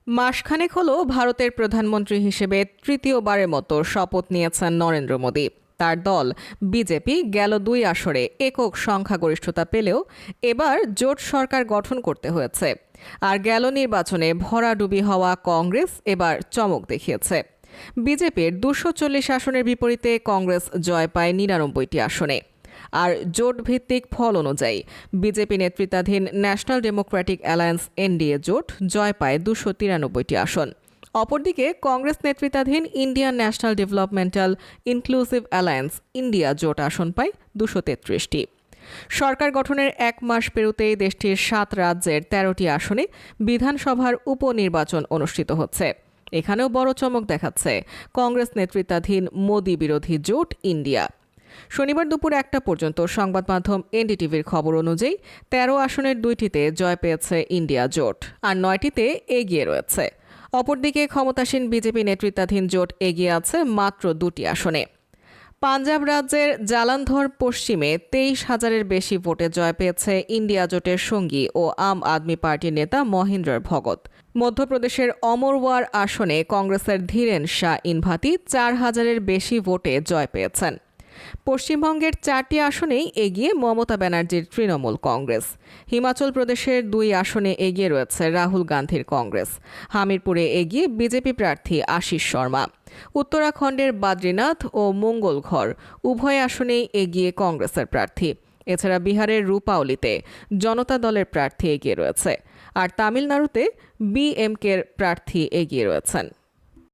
মাসখানেক হলো ভারতের প্রধানমন্ত্রী হিসেবে তৃতীয়বারের মতো শপথ নিয়েছেন নরেন্দ্র মোদী। তার দল বিজেপি গেল 2 আসরে একক সংখ্যাগরিষ্ঠতা পেলেও এবার জোট সরকার গঠন করতে হয়েছে। আর গেল নির্বাচনে ভরাডুবি হওয়া কংগ্রেস এবার চমক দেখিয়েছে। বিজেপির 240 আসনের বিপরীতে কংগ্রেস জয় পায় 99টি আসনে। আর জোট ভিত্তিক ফল অনুযায়ী বিজেপি নেতৃত্বাধীন ন্যাশনাল ডেমোক্রেটিক অ্যালায়েন্স এনডিএ জোট জয় পায় 293টি আসন। অপরদিকে কংগ্রেস নেতৃত্বাধীন Indian national developmental inclusive alliance India জোট আসন পায় 233টি। সরকার গঠনের 1 মাস পেরোতেই দেশটির 7 রাজ্যের 13টি আসনে বিধানসভার উপনির্বাচন অনুষ্ঠিত হচ্ছে। এখানেও বড় চমক দেখাচ্ছে কংগ্রেস নেতৃত্বাধীন মোদি বিরোধী জোট ইন্ডিয়া। শনিবার দুপুর 1টা পর্যন্ত সংবাদ মাধ্যম এনডিটিভির খবর অনুযায়ী 13 আসনের 2টিতে জয় পেয়েছে ইন্ডিয়া জোট, আর 9টিতে এগিয়ে রয়েছে। অপরদিকে ক্ষমতাসীন বিজেপি নেতৃত্বাধীন জোট এগিয়ে আছে মাত্র 2টি আসনে। পাঞ্জাব রাজ্যের জালান্ধর পশ্চিমে 23,000-এর বেশি ভোটে জয় পেয়েছে ইন্ডিয়া জোটের সঙ্গী ও আম আদমি পার্টির নেতা মহেন্দ্র ভগত। মধ্যপ্রদেশের অমরওয়ার আসনে কংগ্রেসের ধীরেন শাহ ইনভাতি 4,000-এর বেশি ভোটে জয় পেয়েছেন। পশ্চিমবঙ্গের 4টি আসনেই এগিয়ে মমতা ব্যানার্জির তৃণমূল কংগ্রেস। হিমাচল প্রদেশের 2 আসনে এগিয়ে রয়েছে রাহুল গান্ধীর কংগ্রেস। হামিরপুরে এগিয়ে বিজেপি প্রার্থী আশিস শর্মা। উত্তরাখণ্ডের বাদ্রীনাথ ও মঙ্গলঘর উভয় আসনেই এগিয়ে কংগ্রেসের প্রার্থী। এছাড়া বিহারের রূপাউলিতে জনতা দলের প্রার্থী এগিয়ে রয়েছে। আর তামিলনাড়ুতে বিএমকের প্রার্থী এগিয়ে রয়েছেন।